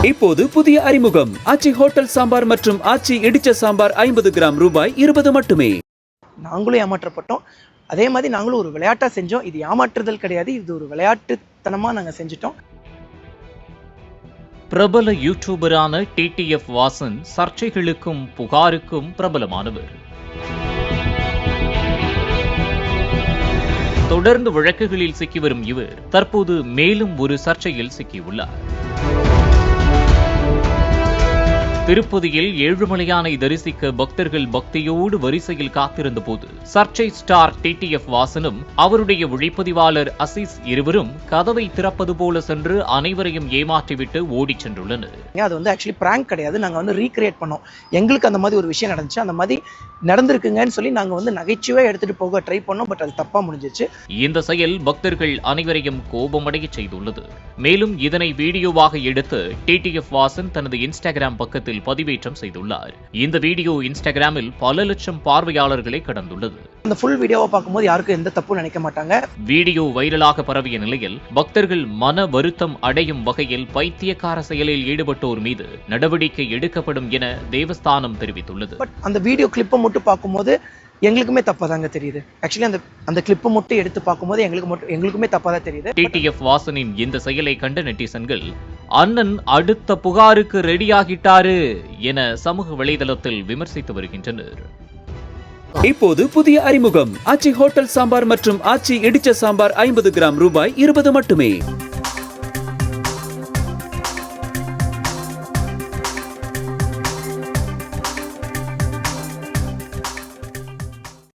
இப்போது புதிய அறிமுகம் ஆச்சி ஹோட்டல் சாம்பார் மற்றும் ஆச்சி இடிச்ச சாம்பார் 50 கிராம் ரூபாய் 20 மட்டுமே. நாங்களும் ஏமாற்றப்பட்டோம். அதே மாதிரி நாங்களும் ஒரு விளையாட்டா செஞ்சோம். இது ஏமாற்றுதல் கிடையாது, இது ஒரு விளையாட்டுத்தனமா நாங்க செஞ்சிட்டோம். பிரபல யூடியூபரான டிடிஎஃப் வாசன் சர்ச்சைகளுக்கும் புகாருக்கும் பிரபலமானவர். தொடர்ந்து வழக்குகளில் சிக்கி வரும் இவர் தற்போது மேலும் ஒரு சர்ச்சையில் சிக்கியுள்ளார். திருப்பதியில் ஏழுமலையானை தரிசிக்க பக்தர்கள் பக்தியோடு வரிசையில் காத்திருந்த போது சர்ச்சை ஸ்டார் டிடிஎஃப் வாசனும் அவருடைய ஒளிப்பதிவாளர் அசீஸ் இருவரும் கதவை திறப்பது போல சென்று அனைவரையும் ஏமாற்றிவிட்டு ஓடி சென்றுள்ளனர். அது ஆக்சுவலி பிராங்க் கிடையாது, நாங்க ரீக்ரியேட் பண்ணோம். எங்களுக்கு அந்த மாதிரி ஒரு விஷயம் நடந்துச்சு, அந்த மாதிரி நடந்திருக்குங்கன்னு சொல்லி நாங்க நகைச்சுவை எடுத்துட்டு போக ட்ரை பண்ணோம். பட் அது தப்பா முடிஞ்சிச்சு. இந்த செயல் பக்தர்கள் அனைவரையும் கோபமடைய செய்துள்ளது. மேலும் இதனை வீடியோவாக எடுத்து டிடிஎஃப் வாசன் தனது இன்ஸ்டாகிராம் பக்கத்தில் பதிவேற்றம் செய்துள்ளார். இந்த வீடியோ இன்ஸ்டாகிராமில் பல லட்சம் பார்வையாளர்களை கடந்துள்ளது. அந்த ஃபுல் வீடியோவை பார்க்கும்போது யாருக்கும் எந்த தப்பும் நினைக்க மாட்டாங்க. வீடியோ வைரலாக பரவிய நிலையில் பக்தர்கள் மன வருத்தம் அடையும் வகையில் பைத்தியக்கார செயலில் ஈடுபட்டோர் மீது நடவடிக்கை எடுக்கப்படும் என தேவஸ்தானம் தெரிவித்துள்ளது. பட் அந்த வீடியோ கிளிப்பை மட்டும் பார்க்கும்போது எங்களுக்குமே தப்பா தாங்க தெரியுது. ஆக்சுவலி அந்த கிளிப்பை மட்டும் எடுத்து பார்க்கும்போது எங்களுக்குமே தப்பா தான் தெரியுது. டிடிஎஃப் வாசனின் இந்த செயலை கண்ட நெட்டிசன்கள் அண்ணன் அடுத்த புகாருக்கு ரெடியாகிட்டாரு என சமூக வலைதளத்தில் விமர்சித்து வருகின்றனர். இப்போது புதிய அறிமுகம் ஆச்சி ஹோட்டல் சாம்பார் மற்றும் ஆச்சி இடிச்ச சாம்பார் 50 கிராம் ரூபாய் 20 மட்டுமே.